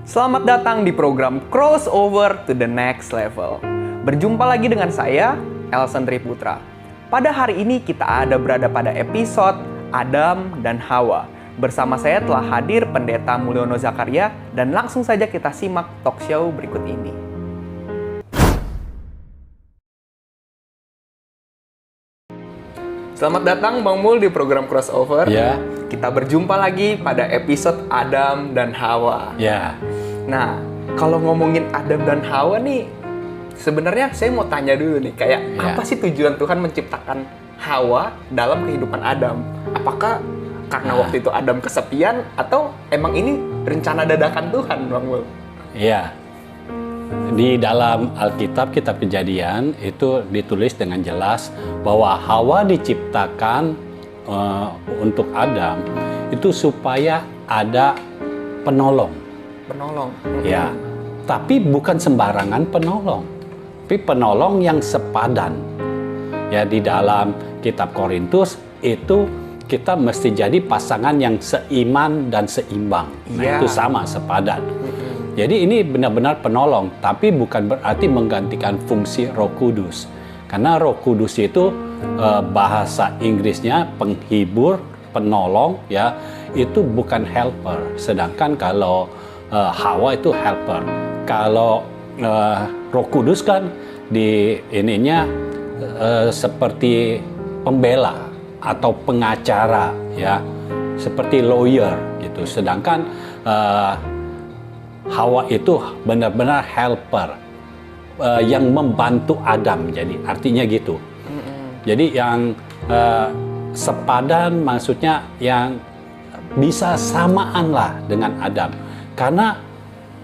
Selamat datang di program Crossover to the Next Level. Berjumpa lagi dengan saya, Elson Triputra. Pada hari ini kita berada pada episode Adam dan Hawa. Bersama saya telah hadir Pendeta Mulyono Zakaria dan langsung saja kita simak talk show berikut ini. Selamat datang Bang Mul di program Crossover. Ya. Kita berjumpa lagi pada episode Adam dan Hawa. Ya. Nah, kalau ngomongin Adam dan Hawa nih, sebenarnya saya mau tanya dulu nih, kayak apa sih tujuan Tuhan menciptakan Hawa dalam kehidupan Adam? Apakah karena waktu itu Adam kesepian atau emang ini rencana dadakan Tuhan, Bang Mul? Iya. Di dalam Alkitab, Kitab Kejadian itu ditulis dengan jelas bahwa Hawa diciptakan untuk Adam itu supaya ada penolong. Penolong. Ya. Tapi bukan sembarangan penolong. Tapi penolong yang sepadan. Ya, di dalam Kitab Korintus itu kita mesti jadi pasangan yang seiman dan seimbang. Nah, itu sama, sepadan. Jadi ini benar-benar penolong, tapi bukan berarti menggantikan fungsi Roh Kudus. Karena Roh Kudus itu bahasa Inggrisnya penghibur, penolong, ya, itu bukan helper. Sedangkan kalau Hawa itu helper. Kalau Roh Kudus kan di ininya seperti pembela atau pengacara, ya, seperti lawyer gitu. Sedangkan Hawa itu benar-benar helper yang membantu Adam, jadi artinya gitu. Jadi yang sepadan maksudnya yang bisa samaan lah dengan Adam. Karena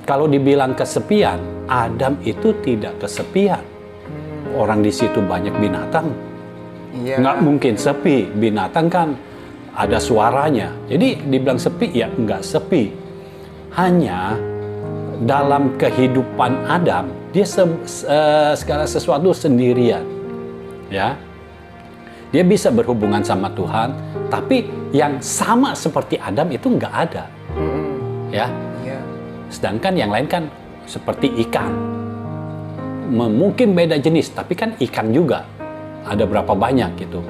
kalau dibilang kesepian, Adam itu tidak kesepian. Orang di situ banyak binatang, nggak mungkin sepi. Binatang kan ada suaranya. Jadi dibilang sepi, ya nggak sepi. Hanya dalam kehidupan Adam, dia segala sesuatu sendirian, ya. Dia bisa berhubungan sama Tuhan, tapi yang sama seperti Adam itu nggak ada, ya. Sedangkan yang lain kan seperti ikan, mungkin beda jenis, tapi kan ikan juga ada berapa banyak gitu,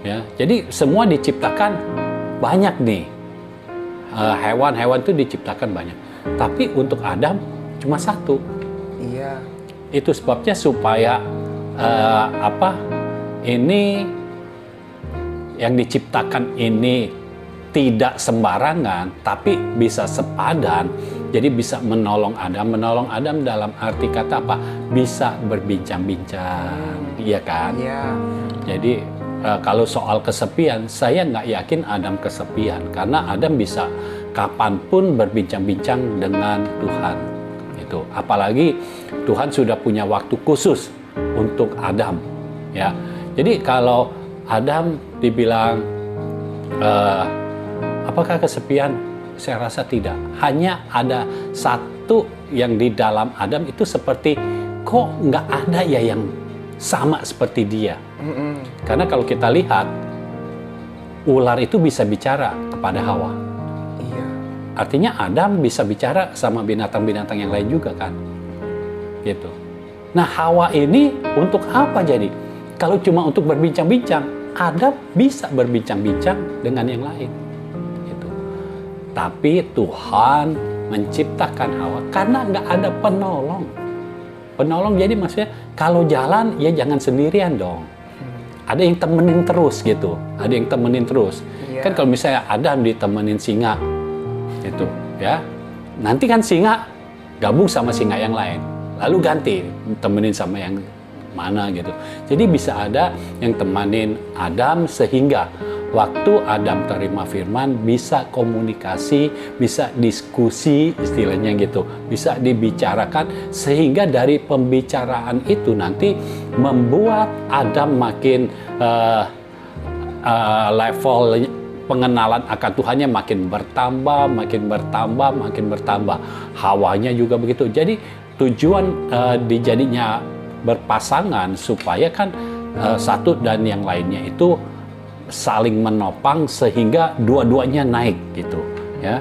ya. Jadi semua diciptakan banyak nih, hewan-hewan itu diciptakan banyak. Tapi untuk Adam cuma satu. Iya. Itu sebabnya supaya ini yang diciptakan ini tidak sembarangan, tapi bisa sepadan. Jadi bisa menolong Adam. Menolong Adam dalam arti kata apa? Bisa berbincang-bincang, iya kan? Iya. Jadi kalau soal kesepian, saya nggak yakin Adam kesepian, karena Adam bisa kapanpun berbincang-bincang dengan Tuhan. Itu. Apalagi Tuhan sudah punya waktu khusus untuk Adam. Ya. Jadi kalau Adam dibilang apakah kesepian? Saya rasa tidak. Hanya ada satu yang di dalam Adam itu seperti kok nggak ada ya yang sama seperti dia. Karena kalau kita lihat ular itu bisa bicara kepada Hawa. Artinya Adam bisa bicara sama binatang-binatang yang lain juga kan, gitu. Nah, Hawa ini untuk apa jadi? Kalau cuma untuk berbincang-bincang, Adam bisa berbincang-bincang dengan yang lain, gitu. Tapi Tuhan menciptakan Hawa karena nggak ada penolong. Penolong jadi maksudnya kalau jalan ya jangan sendirian dong. Ada yang temenin terus gitu. Ada yang temenin terus. Kan kalau misalnya Adam ditemenin singa, itu ya, nanti kan singa gabung sama singa yang lain, lalu ganti temenin sama yang mana gitu. Jadi bisa ada yang temanin Adam sehingga waktu Adam terima firman bisa komunikasi, bisa diskusi istilahnya gitu, bisa dibicarakan sehingga dari pembicaraan itu nanti membuat Adam makin level pengenalan akan Tuhannya makin bertambah, makin bertambah, makin bertambah. Hawanya juga begitu. Jadi tujuan dijadinya berpasangan supaya kan satu dan yang lainnya itu saling menopang sehingga dua-duanya naik gitu, ya.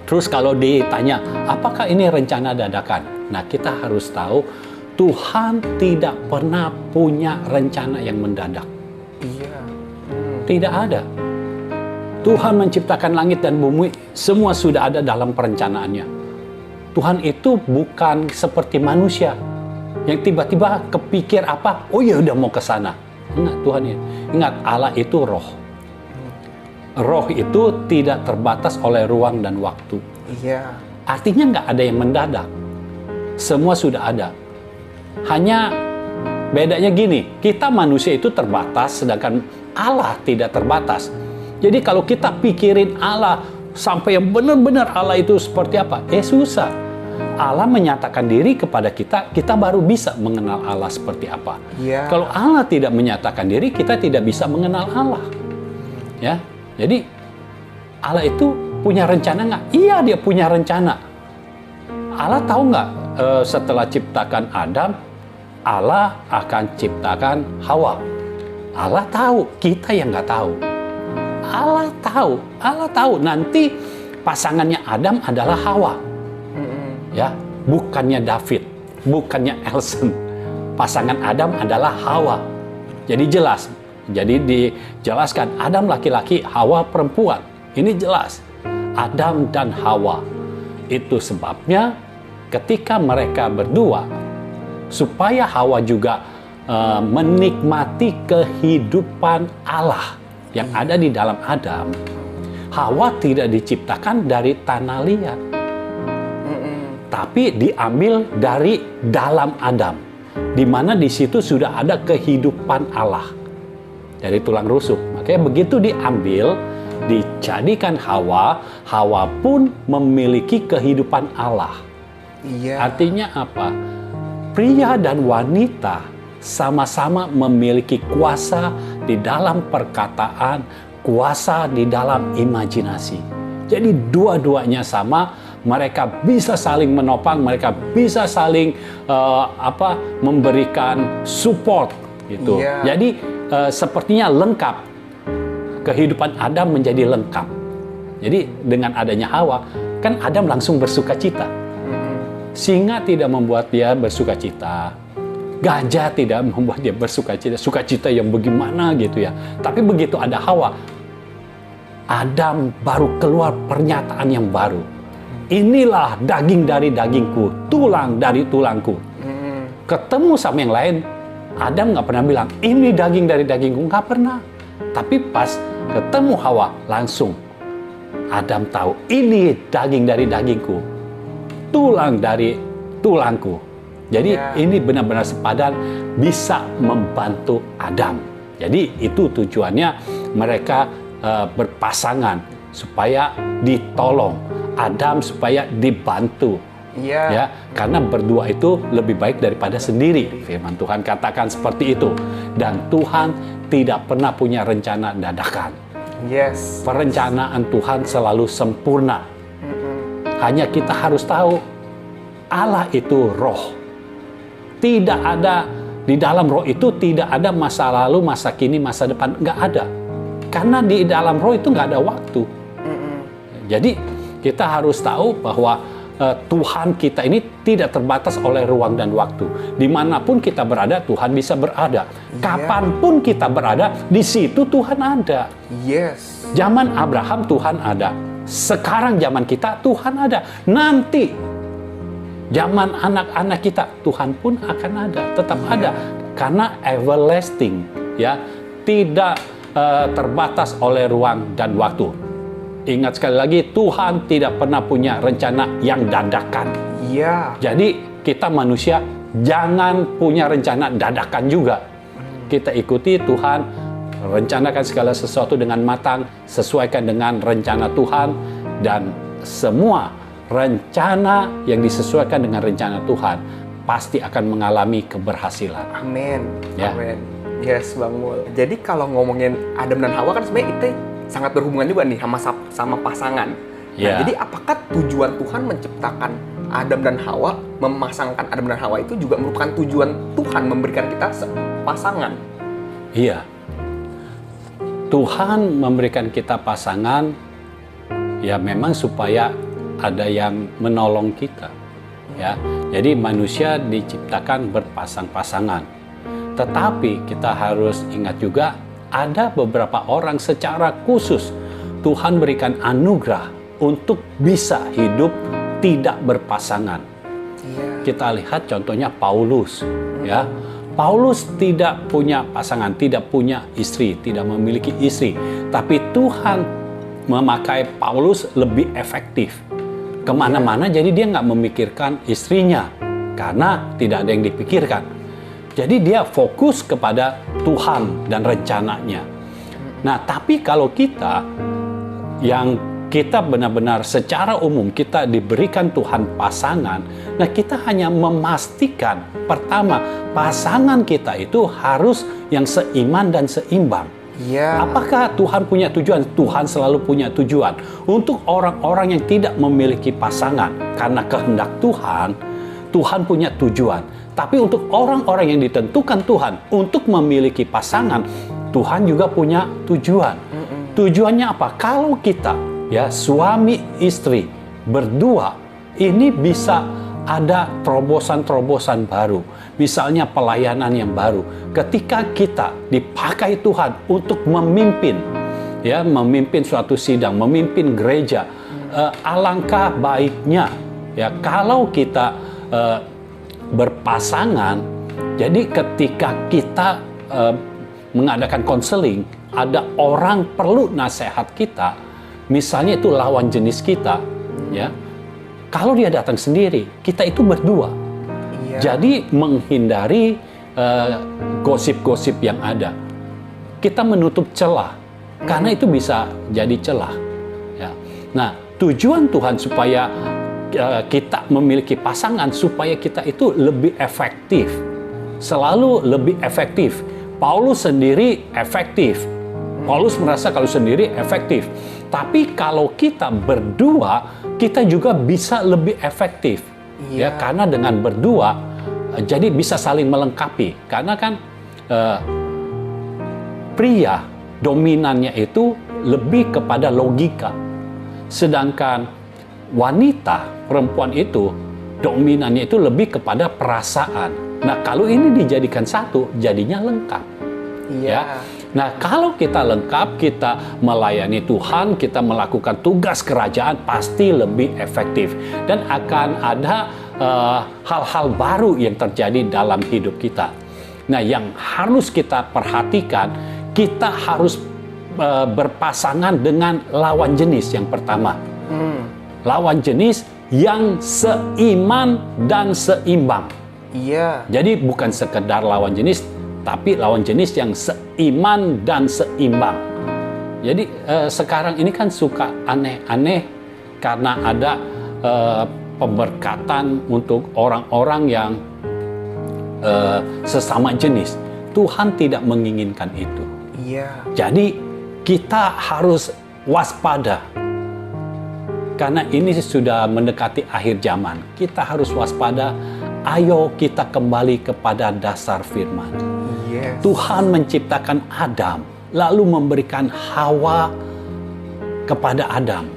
Terus kalau ditanya, apakah ini rencana dadakan? Nah, kita harus tahu Tuhan tidak pernah punya rencana yang mendadak. Iya. Tidak ada. Tuhan menciptakan langit dan bumi, semua sudah ada dalam perencanaannya. Tuhan itu bukan seperti manusia yang tiba-tiba kepikir apa, oh ya udah mau ke sana. Ingat Tuhan ya. Ingat, Allah itu roh. Roh itu tidak terbatas oleh ruang dan waktu. Iya. Artinya nggak ada yang mendadak. Semua sudah ada. Hanya bedanya gini, kita manusia itu terbatas, sedangkan Allah tidak terbatas. Jadi kalau kita pikirin Allah sampai yang benar-benar Allah itu seperti apa, susah. Allah menyatakan diri kepada kita, kita baru bisa mengenal Allah seperti apa. Iya. Kalau Allah tidak menyatakan diri, kita tidak bisa mengenal Allah. Ya, jadi Allah itu punya rencana nggak? Iya, dia punya rencana. Allah tahu nggak setelah ciptakan Adam, Allah akan ciptakan Hawa. Allah tahu, kita yang nggak tahu. Allah tahu nanti pasangannya Adam adalah Hawa. Ya, bukannya David, bukannya Elson. Pasangan Adam adalah Hawa. Jadi jelas. Jadi dijelaskan Adam laki-laki, Hawa perempuan. Ini jelas. Adam dan Hawa. Itu sebabnya ketika mereka berdua, supaya Hawa juga menikmati kehidupan Allah yang ada di dalam Adam. Hawa tidak diciptakan dari tanah liat, tapi diambil dari dalam Adam, di mana di situ sudah ada kehidupan Allah dari tulang rusuk. Makanya begitu diambil, dijadikan Hawa, Hawa pun memiliki kehidupan Allah. Iya. Artinya apa? Pria dan wanita sama-sama memiliki kuasa di dalam perkataan, kuasa di dalam imajinasi. Jadi dua-duanya sama, mereka bisa saling menopang, mereka bisa saling memberikan support gitu. Iya. Jadi sepertinya lengkap. Kehidupan Adam menjadi lengkap. Jadi dengan adanya Hawa, kan Adam langsung bersuka cita. Singa tidak membuat dia bersuka cita. Gajah tidak membuat dia bersuka cita. Sukacita yang bagaimana gitu ya. Tapi begitu ada Hawa, Adam baru keluar pernyataan yang baru. Inilah daging dari dagingku, tulang dari tulangku. Ketemu sama yang lain, Adam nggak pernah bilang, ini daging dari dagingku. Nggak pernah. Tapi pas ketemu Hawa, langsung Adam tahu, ini daging dari dagingku, tulang dari tulangku. Jadi ini benar-benar sepadan, bisa membantu Adam. Jadi itu tujuannya mereka berpasangan, supaya ditolong. Adam supaya dibantu. Iya. Ya, karena berdua itu lebih baik daripada sendiri. Firman Tuhan katakan seperti itu. Dan Tuhan tidak pernah punya rencana dadakan. Yes. Perencanaan Tuhan selalu sempurna. Hanya kita harus tahu, Allah itu roh. Tidak ada, di dalam roh itu tidak ada masa lalu, masa kini, masa depan. Nggak ada. Karena di dalam roh itu nggak ada waktu. Jadi kita harus tahu bahwa Tuhan kita ini tidak terbatas oleh ruang dan waktu. Dimanapun kita berada, Tuhan bisa berada. Kapanpun kita berada, di situ Tuhan ada. Yes. Zaman Abraham Tuhan ada. Sekarang zaman kita Tuhan ada. Nanti zaman anak-anak kita Tuhan pun akan ada, tetap ada. Karena everlasting, ya, tidak terbatas oleh ruang dan waktu. Ingat sekali lagi, Tuhan tidak pernah punya rencana yang dadakan. Iya. Jadi kita manusia jangan punya rencana dadakan juga. Kita ikuti Tuhan, rencanakan segala sesuatu dengan matang, sesuaikan dengan rencana Tuhan, dan semua rencana yang disesuaikan dengan rencana Tuhan pasti akan mengalami keberhasilan. Amin. Ya. Amin. Yes, Bang Mul. Jadi kalau ngomongin Adam dan Hawa kan sebenarnya itu sangat berhubungan juga nih sama pasangan. Ya. Nah, jadi apakah tujuan Tuhan menciptakan Adam dan Hawa, memasangkan Adam dan Hawa itu juga merupakan tujuan Tuhan memberikan kita pasangan? Iya. Tuhan memberikan kita pasangan, ya memang supaya ada yang menolong kita. Ya, jadi manusia diciptakan berpasang-pasangan. Tetapi kita harus ingat juga ada beberapa orang secara khusus Tuhan berikan anugerah untuk bisa hidup tidak berpasangan. Kita lihat contohnya Paulus, ya. Paulus tidak punya pasangan, tidak punya istri, tidak memiliki istri. Tapi Tuhan memakai Paulus lebih efektif. Kemana-mana jadi dia nggak memikirkan istrinya. Karena tidak ada yang dipikirkan. Jadi dia fokus kepada Tuhan dan rencananya. Nah, tapi kalau kita yang kita benar-benar secara umum kita diberikan Tuhan pasangan, nah kita hanya memastikan pertama pasangan kita itu harus yang seiman dan seimbang. Apakah Tuhan punya tujuan? Tuhan selalu punya tujuan untuk orang-orang yang tidak memiliki pasangan karena kehendak Tuhan. Tuhan punya tujuan. Tapi untuk orang-orang yang ditentukan Tuhan untuk memiliki pasangan, Tuhan juga punya tujuan. Tujuannya apa? Kalau kita ya suami istri berdua ini bisa ada terobosan-terobosan baru, misalnya pelayanan yang baru ketika kita dipakai Tuhan untuk memimpin ya, memimpin suatu sidang, memimpin gereja. Alangkah baiknya ya kalau kita berpasangan. Jadi ketika kita mengadakan konseling, ada orang perlu nasihat kita, misalnya itu lawan jenis kita, ya. Kalau dia datang sendiri, kita itu berdua. Jadi menghindari gosip-gosip yang ada. Kita menutup celah, karena itu bisa jadi celah. Ya. Nah, tujuan Tuhan supaya kita memiliki pasangan, supaya kita itu lebih efektif. Selalu lebih efektif. Paulus sendiri efektif. Paulus merasa kalau sendiri efektif. Tapi kalau kita berdua, kita juga bisa lebih efektif. Ya, karena dengan berdua, jadi bisa saling melengkapi. Karena kan pria dominannya itu lebih kepada logika. Sedangkan wanita, perempuan itu, dominannya itu lebih kepada perasaan. Nah, kalau ini dijadikan satu, jadinya lengkap. Ya. Nah, kalau kita lengkap, kita melayani Tuhan, kita melakukan tugas kerajaan, pasti lebih efektif. Dan akan ada hal-hal baru yang terjadi dalam hidup kita. Nah, yang harus kita perhatikan, kita harus berpasangan dengan lawan jenis yang pertama. Lawan jenis yang seiman dan seimbang. Jadi bukan sekedar lawan jenis, tapi lawan jenis yang seiman dan seimbang. Jadi sekarang ini kan suka aneh-aneh karena ada pemberkatan untuk orang-orang yang sesama jenis. Tuhan tidak menginginkan itu. Jadi kita harus waspada. Karena ini sudah mendekati akhir zaman. Kita harus waspada. Ayo kita kembali kepada dasar firman. Tuhan menciptakan Adam, lalu memberikan Hawa kepada Adam.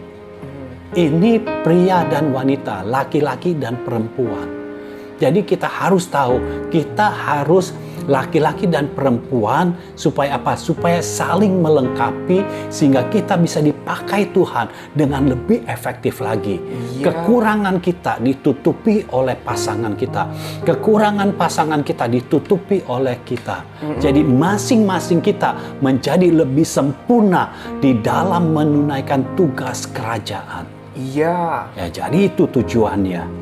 Ini pria dan wanita, laki-laki dan perempuan. Jadi kita harus tahu, kita harus laki-laki dan perempuan supaya apa? Supaya saling melengkapi sehingga kita bisa dipakai Tuhan dengan lebih efektif lagi. Kekurangan kita ditutupi oleh pasangan kita. Kekurangan pasangan kita ditutupi oleh kita. Jadi masing-masing kita menjadi lebih sempurna di dalam menunaikan tugas kerajaan. Ya, jadi itu tujuannya.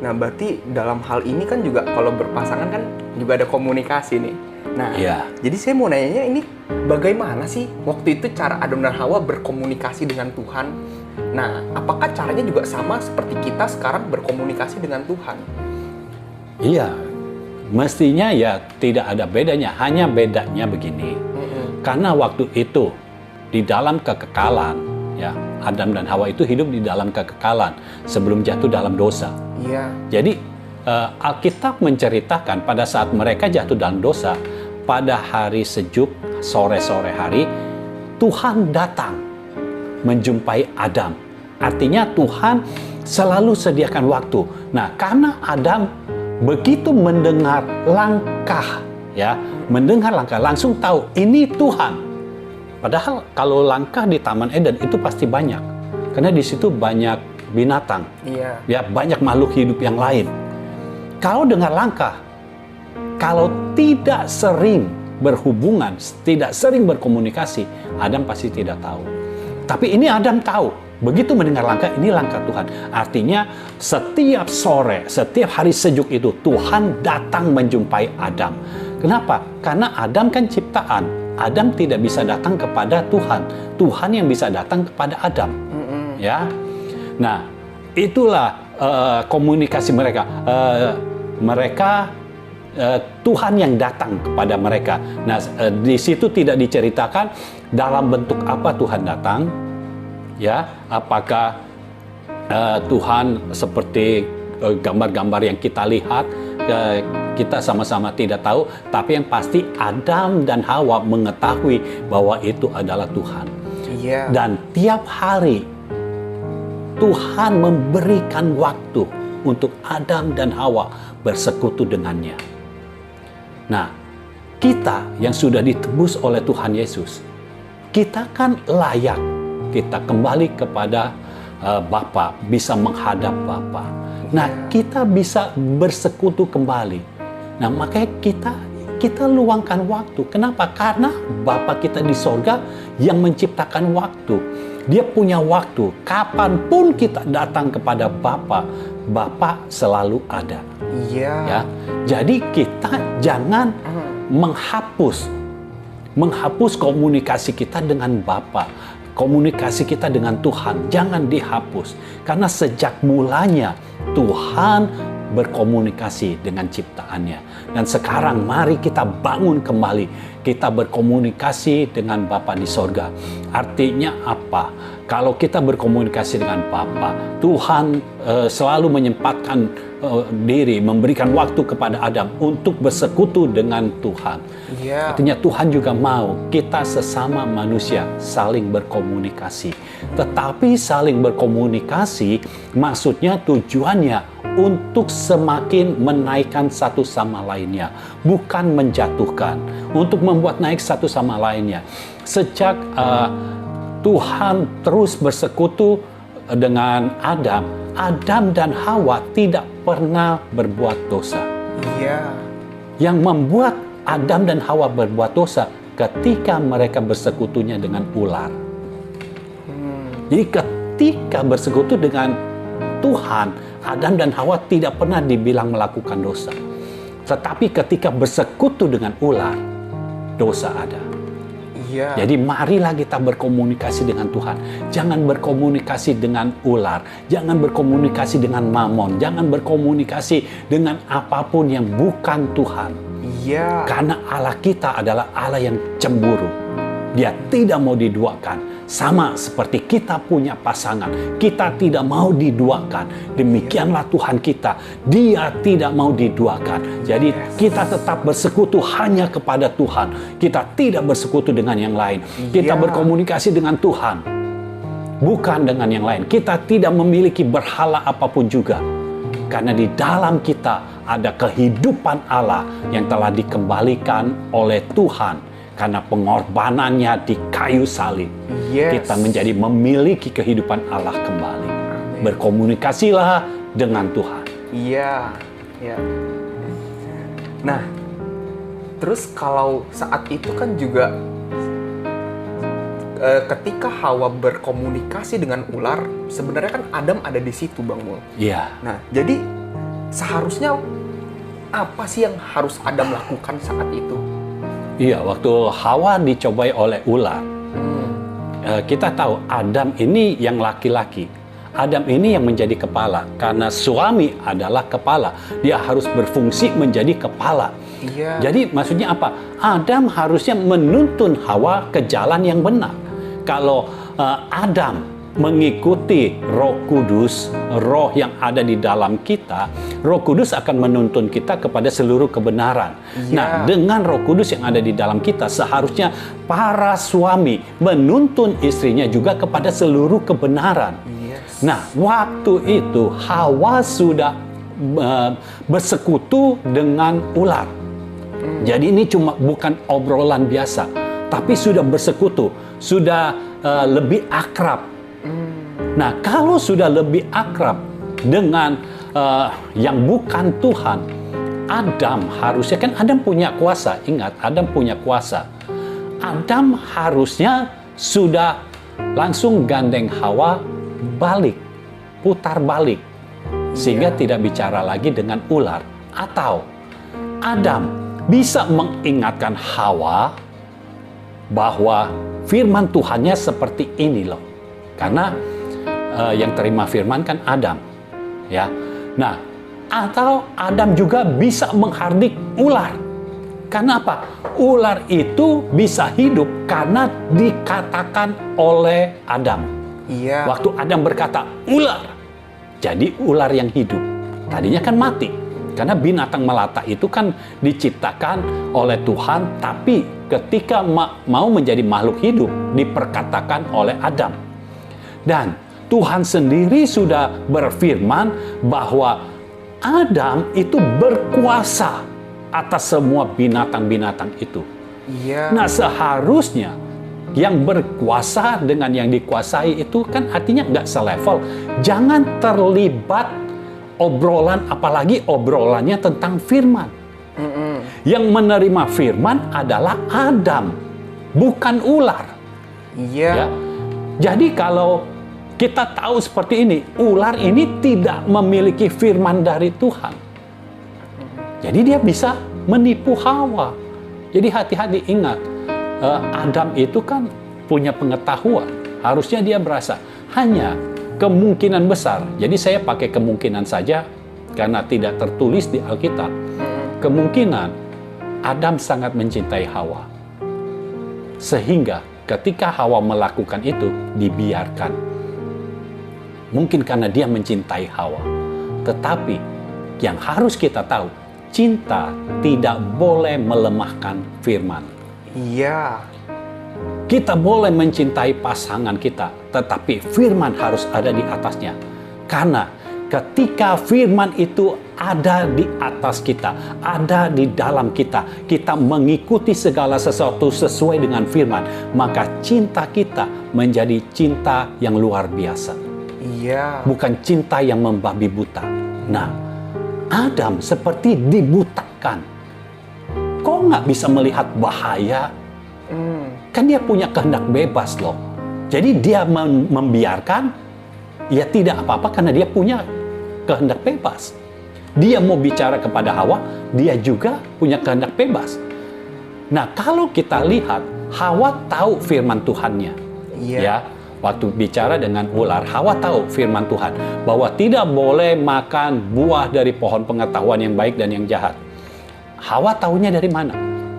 Nah, berarti dalam hal ini kan juga kalau berpasangan kan juga ada komunikasi nih. Nah, jadi saya mau nanya ini bagaimana sih waktu itu cara Adam dan Hawa berkomunikasi dengan Tuhan? Nah, apakah caranya juga sama seperti kita sekarang berkomunikasi dengan Tuhan? Iya, mestinya ya tidak ada bedanya. Hanya bedanya begini. Karena waktu itu di dalam kekekalan, ya, Adam dan Hawa itu hidup di dalam kekekalan sebelum jatuh dalam dosa. Jadi Alkitab menceritakan pada saat mereka jatuh dalam dosa, pada hari sejuk, sore-sore hari, Tuhan datang menjumpai Adam. Artinya Tuhan selalu sediakan waktu. Nah, karena Adam begitu mendengar langkah, ya, mendengar langkah, langsung tahu ini Tuhan. Padahal kalau langkah di Taman Eden itu pasti banyak, karena di situ banyak binatang, ya, banyak makhluk hidup yang lain. Kalau dengar langkah, kalau tidak sering berhubungan, tidak sering berkomunikasi, Adam pasti tidak tahu. Tapi ini Adam tahu. Begitu mendengar langkah, ini langkah Tuhan. Artinya setiap sore, setiap hari sejuk itu, Tuhan datang menjumpai Adam. Kenapa? Karena Adam kan ciptaan. Adam tidak bisa datang kepada Tuhan. Tuhan yang bisa datang kepada Adam. Ya. Nah, itulah komunikasi mereka. Tuhan yang datang kepada mereka. Nah, di situ tidak diceritakan dalam bentuk apa Tuhan datang, ya. Apakah Tuhan seperti gambar-gambar yang kita lihat, kita sama-sama tidak tahu. Tapi yang pasti Adam dan Hawa mengetahui bahwa itu adalah Tuhan. Dan tiap hari Tuhan memberikan waktu untuk Adam dan Hawa bersekutu dengannya. Nah, kita yang sudah ditebus oleh Tuhan Yesus, kita kan layak, kita kembali kepada Bapa, bisa menghadap Bapa. Nah, kita bisa bersekutu kembali. Nah, makanya kita luangkan waktu. Kenapa? Karena Bapa kita di sorga yang menciptakan waktu. Dia punya waktu. Kapanpun kita datang kepada Bapa, Bapa selalu ada. Ya. Jadi kita jangan menghapus komunikasi kita dengan Bapa, komunikasi kita dengan Tuhan. Jangan dihapus. Karena sejak mulanya Tuhan berkomunikasi dengan ciptaannya. Dan sekarang mari kita bangun kembali. Kita berkomunikasi dengan Bapa di sorga. Artinya apa? Kalau kita berkomunikasi dengan Bapa, Tuhan selalu menyempatkan diri, memberikan waktu kepada Adam untuk bersekutu dengan Tuhan. Artinya Tuhan juga mau kita sesama manusia saling berkomunikasi. Tetapi saling berkomunikasi maksudnya tujuannya untuk semakin menaikkan satu sama lainnya, bukan menjatuhkan, untuk membuat naik satu sama lainnya. Sejak Tuhan terus bersekutu dengan Adam dan Hawa tidak pernah berbuat dosa. Yang membuat Adam dan Hawa berbuat dosa ketika mereka bersekutunya dengan ular. Jadi ketika bersekutu dengan Tuhan, Adam dan Hawa tidak pernah dibilang melakukan dosa. Tetapi ketika bersekutu dengan ular, dosa ada. Jadi marilah kita berkomunikasi dengan Tuhan. Jangan berkomunikasi dengan ular. Jangan berkomunikasi dengan mamon. Jangan berkomunikasi dengan apapun yang bukan Tuhan. Karena Allah kita adalah Allah yang cemburu. Dia tidak mau diduakan. Sama seperti kita punya pasangan, kita tidak mau diduakan. Demikianlah Tuhan kita, Dia tidak mau diduakan. Jadi kita tetap bersekutu hanya kepada Tuhan. Kita tidak bersekutu dengan yang lain. Kita berkomunikasi dengan Tuhan, bukan dengan yang lain. Kita tidak memiliki berhala apapun juga. Karena di dalam kita ada kehidupan Allah yang telah dikembalikan oleh Tuhan. Karena pengorbanannya di kayu salib, kita menjadi memiliki kehidupan Allah kembali. Amin. Berkomunikasilah dengan Tuhan. Nah, terus kalau saat itu kan juga ketika Hawa berkomunikasi dengan ular, sebenarnya kan Adam ada di situ, Bang Mul. Nah, jadi seharusnya apa sih yang harus Adam lakukan saat itu? Waktu Hawa dicobai oleh ular, kita tahu Adam ini yang laki-laki. Adam ini yang menjadi kepala. Karena suami adalah kepala. Dia harus berfungsi menjadi kepala. Jadi maksudnya apa? Adam harusnya menuntun Hawa ke jalan yang benar. Kalau Adam mengikuti Roh Kudus, roh yang ada di dalam kita, Roh Kudus akan menuntun kita kepada seluruh kebenaran. Nah, dengan Roh Kudus yang ada di dalam kita, seharusnya para suami menuntun istrinya juga kepada seluruh kebenaran. Nah, waktu itu Hawa sudah bersekutu dengan ular. Jadi ini bukan obrolan biasa, tapi sudah bersekutu, sudah lebih akrab. Nah, kalau sudah lebih akrab dengan yang bukan Tuhan, Adam harusnya, kan Adam punya kuasa. Ingat, Adam punya kuasa. Adam harusnya sudah langsung gandeng Hawa balik, putar balik, sehingga tidak bicara lagi dengan ular. Atau Adam bisa mengingatkan Hawa bahwa firman Tuhannya seperti ini loh. Karena yang terima firman kan Adam, ya. Nah, atau Adam juga bisa menghardik ular. Karena apa? Ular itu bisa hidup karena dikatakan oleh Adam. Iya. Waktu Adam berkata, ular. Jadi ular yang hidup. Tadinya kan mati. Karena binatang melata itu kan diciptakan oleh Tuhan, tapi ketika mau menjadi makhluk hidup, diperkatakan oleh Adam. Dan Tuhan sendiri sudah berfirman bahwa Adam itu berkuasa atas semua binatang-binatang itu. Iya. Nah, seharusnya yang berkuasa dengan yang dikuasai itu kan artinya nggak selevel. Jangan terlibat obrolan, apalagi obrolannya tentang firman. Yang menerima firman adalah Adam, bukan ular. Iya. Ya. Jadi kalau kita tahu seperti ini, ular ini tidak memiliki firman dari Tuhan. Jadi dia bisa menipu Hawa. Jadi hati-hati, ingat, Adam itu kan punya pengetahuan. Harusnya dia berasa hanya kemungkinan besar. Jadi saya pakai kemungkinan saja karena tidak tertulis di Alkitab. Kemungkinan Adam sangat mencintai Hawa. Sehingga ketika Hawa melakukan itu, dibiarkan. Mungkin karena dia mencintai Hawa. Tetapi yang harus kita tahu, cinta tidak boleh melemahkan firman. Iya. Kita boleh mencintai pasangan kita, tetapi firman harus ada di atasnya. Karena ketika firman itu ada di atas kita, ada di dalam kita, kita mengikuti segala sesuatu sesuai dengan firman, maka cinta kita menjadi cinta yang luar biasa. Iya. Bukan cinta yang membabi buta. Nah, Adam seperti dibutakan. Kok nggak bisa melihat bahaya? Kan dia punya kehendak bebas loh. Jadi dia membiarkan, ya tidak apa-apa karena dia punya kehendak bebas. Dia mau bicara kepada Hawa, dia juga punya kehendak bebas. Nah, kalau kita lihat, Hawa tahu firman Tuhannya. Iya. Ya, waktu bicara dengan ular, Hawa tahu firman Tuhan bahwa tidak boleh makan buah dari pohon pengetahuan yang baik dan yang jahat. Hawa tahunya dari mana?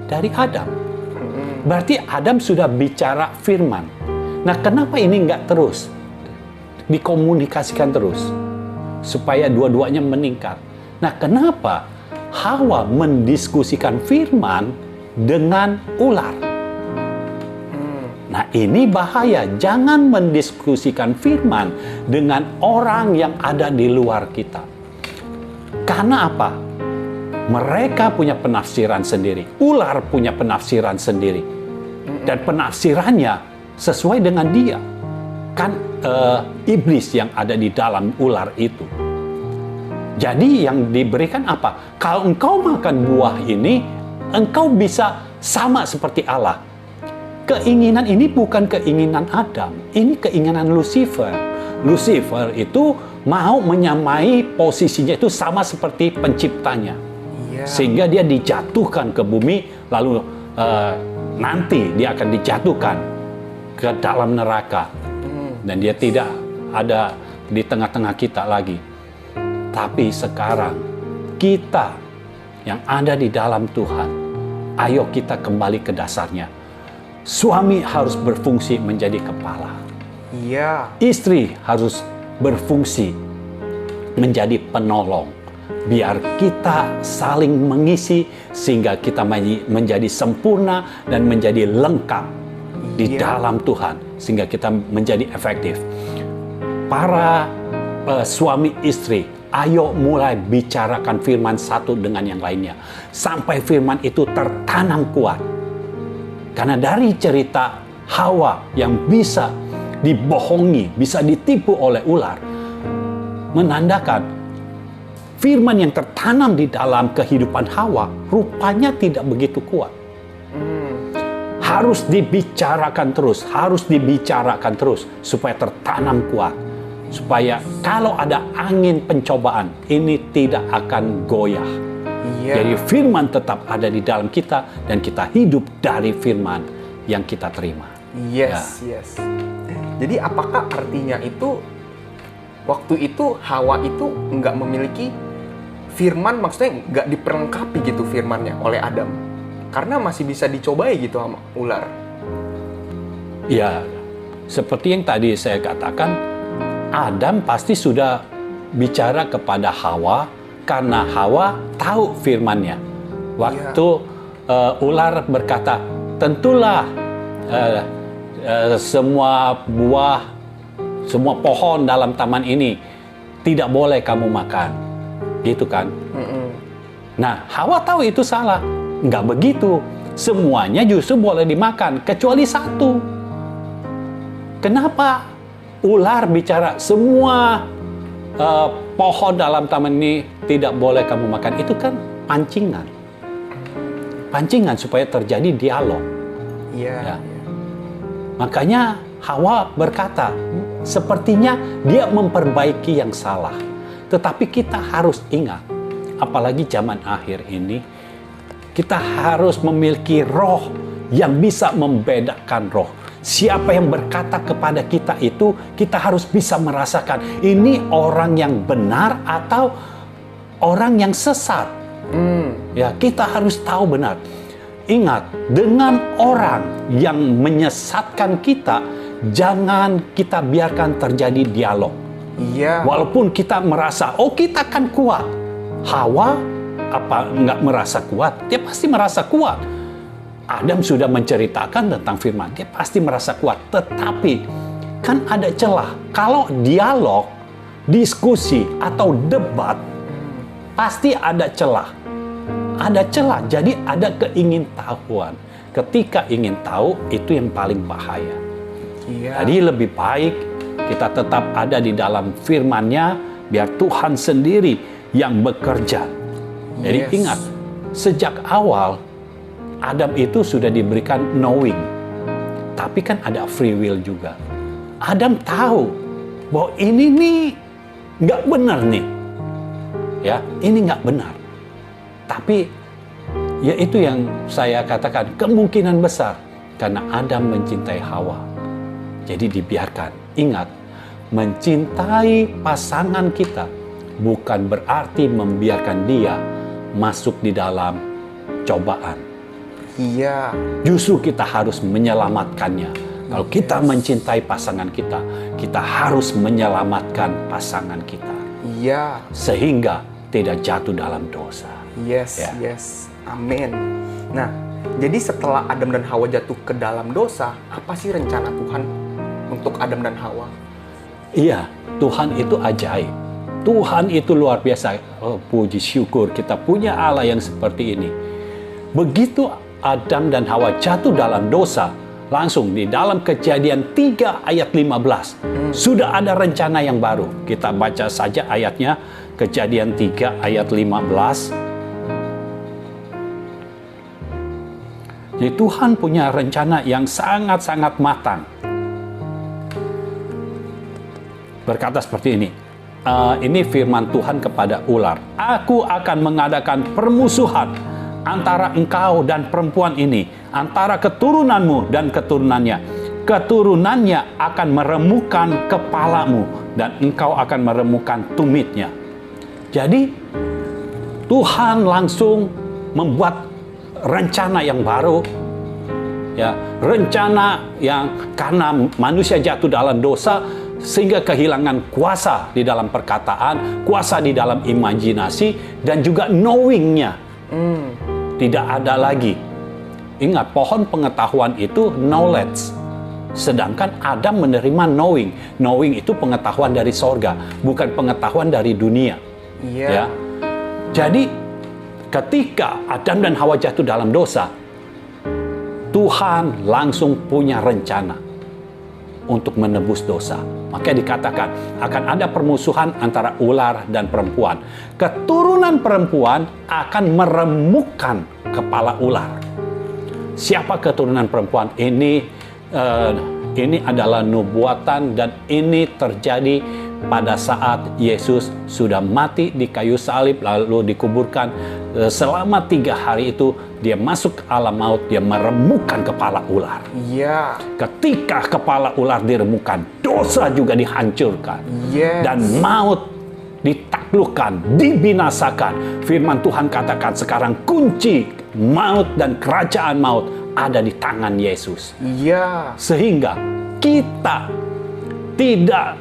Dari Adam. Berarti Adam sudah bicara firman. Nah, kenapa ini nggak terus dikomunikasikan terus supaya dua-duanya meningkat? Nah, kenapa Hawa mendiskusikan firman dengan ular? Nah, ini bahaya. Jangan mendiskusikan firman dengan orang yang ada di luar kita. Karena apa? Mereka punya penafsiran sendiri. Ular punya penafsiran sendiri. Dan penafsirannya sesuai dengan dia. Kan iblis yang ada di dalam ular itu. Jadi yang diberikan apa? Kalau engkau makan buah ini, engkau bisa sama seperti Allah. Keinginan ini bukan keinginan Adam, ini keinginan Lucifer. Lucifer itu mau menyamai posisinya itu sama seperti penciptanya. Iya. Sehingga dia dijatuhkan ke bumi, lalu nanti dia akan dijatuhkan ke dalam neraka. Dan dia tidak ada di tengah-tengah kita lagi. Tapi sekarang, kita yang ada di dalam Tuhan, ayo kita kembali ke dasarnya. Suami harus berfungsi menjadi kepala. Iya. Istri harus berfungsi menjadi penolong. Biar kita saling mengisi sehingga kita menjadi sempurna dan menjadi lengkap di dalam Tuhan. Sehingga kita menjadi efektif. para suami istri, ayo mulai bicarakan firman satu dengan yang lainnya. Sampai firman itu tertanam kuat. Karena dari cerita Hawa yang bisa dibohongi, bisa ditipu oleh ular, menandakan firman yang tertanam di dalam kehidupan Hawa rupanya tidak begitu kuat. Harus dibicarakan terus supaya tertanam kuat. Supaya kalau ada angin pencobaan, ini tidak akan goyah. Jadi firman tetap ada di dalam kita dan kita hidup dari firman yang kita terima. Yes. Jadi apakah artinya itu waktu itu Hawa itu nggak memiliki firman, maksudnya nggak diperlengkapi gitu firmannya oleh Adam? Karena masih bisa dicobai gitu sama ular. Ya, seperti yang tadi saya katakan, Adam pasti sudah bicara kepada Hawa karena Hawa tahu firman-Nya. Waktu ular berkata, tentulah semua buah, semua pohon dalam taman ini tidak boleh kamu makan. Gitu kan? Nah, Hawa tahu itu salah. Nggak begitu. Semuanya justru boleh dimakan, kecuali satu. Kenapa ular bicara semua pohon dalam taman ini tidak boleh kamu makan? Itu kan pancingan. Pancingan supaya terjadi dialog. Ya. Makanya Hawa berkata, sepertinya dia memperbaiki yang salah. Tetapi kita harus ingat, apalagi zaman akhir ini, kita harus memiliki roh yang bisa membedakan roh. Siapa yang berkata kepada kita itu, kita harus bisa merasakan ini orang yang benar atau orang yang sesat. Ya, kita harus tahu benar. Ingat, dengan orang yang menyesatkan kita, jangan kita biarkan terjadi dialog. Walaupun kita merasa, oh kita kan kuat. Hawa apa nggak merasa kuat? Dia pasti merasa kuat. Adam sudah menceritakan tentang firman, dia pasti merasa kuat. Tetapi kan ada celah. Kalau dialog, diskusi atau debat, pasti ada celah. Ada celah, jadi ada keingintahuan. Ketika ingin tahu, itu yang paling bahaya. Jadi lebih baik kita tetap ada di dalam firman-Nya, biar Tuhan sendiri yang bekerja. Jadi ingat, sejak awal Adam itu sudah diberikan knowing, tapi kan ada free will juga. Adam tahu bahwa ini nih nggak benar nih, ya ini nggak benar. Tapi ya itu yang saya katakan kemungkinan besar karena Adam mencintai Hawa. Jadi dibiarkan. Ingat, mencintai pasangan kita bukan berarti membiarkan dia masuk di dalam cobaan. Justru kita harus menyelamatkannya. Kalau kita mencintai pasangan kita, kita harus menyelamatkan pasangan kita. Sehingga tidak jatuh dalam dosa. Amin. Nah, jadi setelah Adam dan Hawa jatuh ke dalam dosa, apa sih rencana Tuhan untuk Adam dan Hawa? Iya, Tuhan itu ajaib. Tuhan itu luar biasa. Oh, puji syukur kita punya Allah yang seperti ini. Begitu Adam dan Hawa jatuh dalam dosa, langsung di dalam Kejadian 3 ayat 15. Sudah ada rencana yang baru. Kita baca saja ayatnya, Kejadian 3 ayat 15. Jadi Tuhan punya rencana yang sangat-sangat matang. Berkata seperti ini. Ini firman Tuhan kepada ular. Aku akan mengadakan permusuhan antara engkau dan perempuan ini, antara keturunanmu dan keturunannya. Keturunannya akan meremukkan kepalamu dan engkau akan meremukkan tumitnya. Jadi Tuhan langsung membuat rencana yang baru, ya, rencana yang karena manusia jatuh dalam dosa sehingga kehilangan kuasa di dalam perkataan, kuasa di dalam imajinasi, dan juga knowing-nya. Tidak ada lagi. Ingat, pohon pengetahuan itu knowledge. Sedangkan Adam menerima knowing. Knowing itu pengetahuan dari sorga, bukan pengetahuan dari dunia. Iya. Ya. Jadi ketika Adam dan Hawa jatuh dalam dosa, Tuhan langsung punya rencana untuk menebus dosa. Maka dikatakan akan ada permusuhan antara ular dan perempuan. Keturunan perempuan akan meremukkan kepala ular. Siapa keturunan perempuan? Ini adalah nubuatan dan ini terjadi pada saat Yesus sudah mati di kayu salib lalu dikuburkan. Selama 3 hari itu dia masuk ke alam maut, dia meremukkan kepala ular. Iya. Ketika kepala ular diremukkan, dosa juga dihancurkan. Yes. Dan maut ditaklukkan, dibinasakan. Firman Tuhan katakan sekarang kunci maut dan kerajaan maut ada di tangan Yesus. Iya. Sehingga kita tidak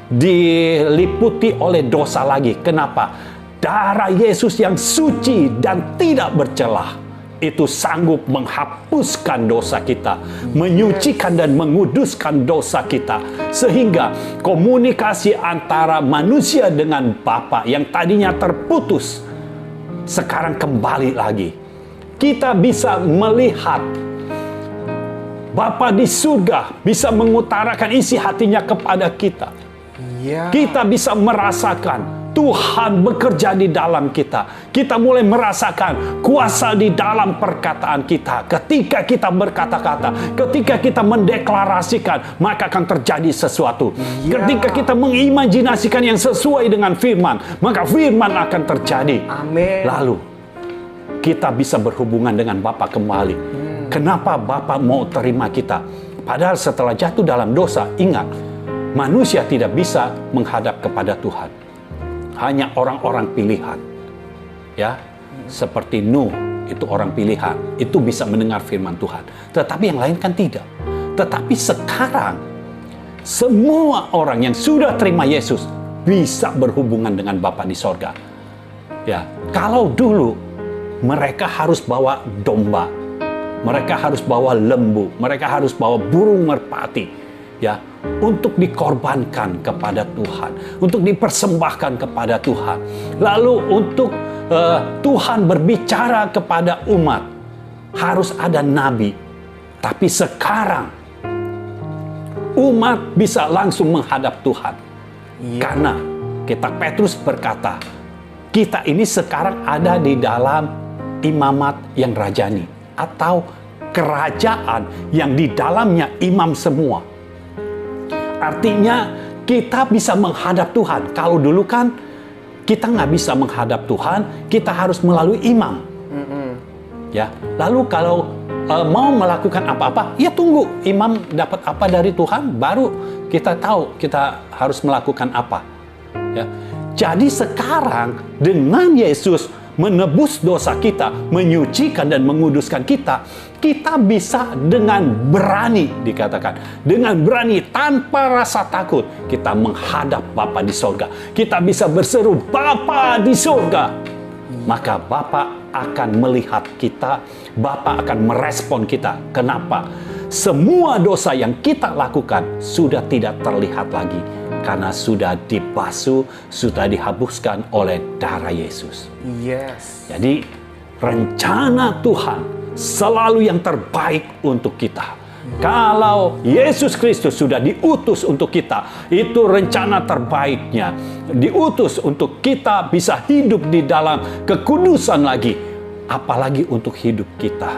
diliputi oleh dosa lagi. Kenapa? Darah Yesus yang suci dan tidak bercelah itu sanggup menghapuskan dosa kita, menyucikan dan menguduskan dosa kita. Sehingga komunikasi antara manusia dengan Bapa yang tadinya terputus sekarang kembali lagi. Kita bisa melihat Bapa di surga, bisa mengutarakan isi hatinya kepada kita. Iya. Kita bisa merasakan Tuhan bekerja di dalam kita. Kita mulai merasakan kuasa di dalam perkataan kita. Ketika kita berkata-kata, ketika kita mendeklarasikan, maka akan terjadi sesuatu. Ya. Ketika kita mengimajinasikan yang sesuai dengan firman, maka firman akan terjadi. Amin. Lalu, kita bisa berhubungan dengan Bapa kembali. Kenapa Bapa mau terima kita? Padahal setelah jatuh dalam dosa, ingat, manusia tidak bisa menghadap kepada Tuhan. Hanya orang-orang pilihan. Ya, seperti Nuh, itu orang pilihan. Itu bisa mendengar firman Tuhan. Tetapi yang lain kan tidak. Tetapi sekarang, semua orang yang sudah terima Yesus bisa berhubungan dengan Bapa di sorga. Ya, kalau dulu mereka harus bawa domba, mereka harus bawa lembu, mereka harus bawa burung merpati, ya, untuk dikorbankan kepada Tuhan, untuk dipersembahkan kepada Tuhan. Lalu untuk Tuhan berbicara kepada umat, harus ada nabi. Tapi sekarang umat bisa langsung menghadap Tuhan. Karena kitab Petrus berkata, kita ini sekarang ada di dalam imamat yang rajani, atau kerajaan yang di dalamnya imam semua. Artinya kita bisa menghadap Tuhan. Kalau dulu kan kita nggak bisa menghadap Tuhan, kita harus melalui imam. Ya, lalu kalau mau melakukan apa-apa, ya tunggu imam dapat apa dari Tuhan, baru kita tahu kita harus melakukan apa. Ya, jadi sekarang dengan Yesus menebus dosa kita, menyucikan dan menguduskan kita, kita bisa dengan berani, dikatakan, dengan berani tanpa rasa takut, kita menghadap Bapa di sorga. Kita bisa berseru, Bapa di sorga. Maka Bapa akan melihat kita, Bapa akan merespon kita. Kenapa? Semua dosa yang kita lakukan sudah tidak terlihat lagi. Karena sudah dibasuh, sudah dihapuskan oleh darah Yesus. Yes. Jadi rencana Tuhan selalu yang terbaik untuk kita. Kalau Yesus Kristus sudah diutus untuk kita, itu rencana terbaiknya. Diutus untuk kita bisa hidup di dalam kekudusan lagi. Apalagi untuk hidup kita.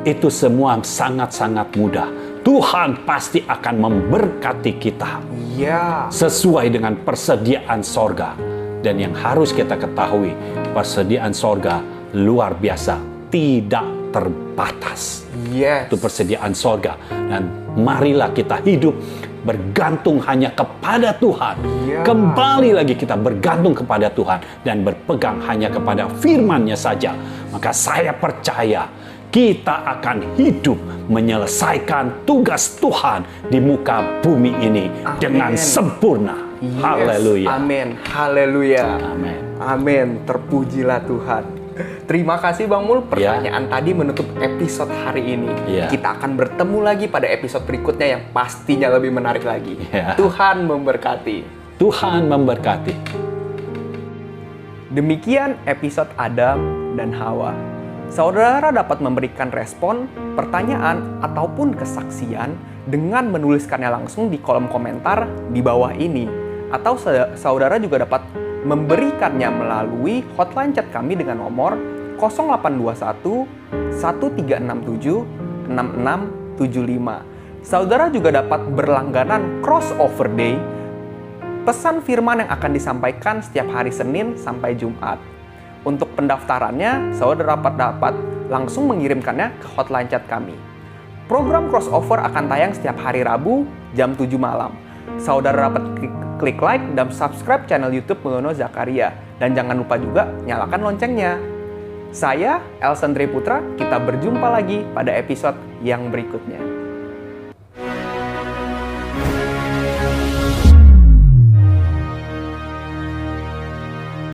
Itu semua sangat-sangat mudah. Tuhan pasti akan memberkati kita. Ya. Sesuai dengan persediaan sorga. Dan yang harus kita ketahui, persediaan sorga luar biasa, tidak terbatas. Yes. Itu persediaan sorga. Dan marilah kita hidup bergantung hanya kepada Tuhan. Ya. Kembali lagi kita bergantung kepada Tuhan dan berpegang hanya kepada firman-Nya saja. Maka saya percaya kita akan hidup menyelesaikan tugas Tuhan di muka bumi ini. Amen. Dengan sempurna. Yes. Haleluya. Amin. Haleluya. Amin. Amin. Terpujilah Tuhan. Terima kasih Bang Mul, pertanyaan tadi menutup episode hari ini. Kita akan bertemu lagi pada episode berikutnya yang pastinya lebih menarik lagi. Tuhan memberkati. Tuhan memberkati. Demikian episode Adam dan Hawa. Saudara dapat memberikan respon, pertanyaan, ataupun kesaksian dengan menuliskannya langsung di kolom komentar di bawah ini. Atau saudara juga dapat memberikannya melalui hotline chat kami dengan nomor 0821 1367 6675. Saudara juga dapat berlangganan Crossover Day, pesan firman yang akan disampaikan setiap hari Senin sampai Jumat. Untuk pendaftarannya, saudara dapat langsung mengirimkannya ke hotline chat kami. Program Crossover akan tayang setiap hari Rabu jam 7 malam. Saudara dapat klik like dan subscribe channel YouTube Mulyono Zakaria. Dan jangan lupa juga nyalakan loncengnya. Saya, Elsen Triputra, kita berjumpa lagi pada episode yang berikutnya.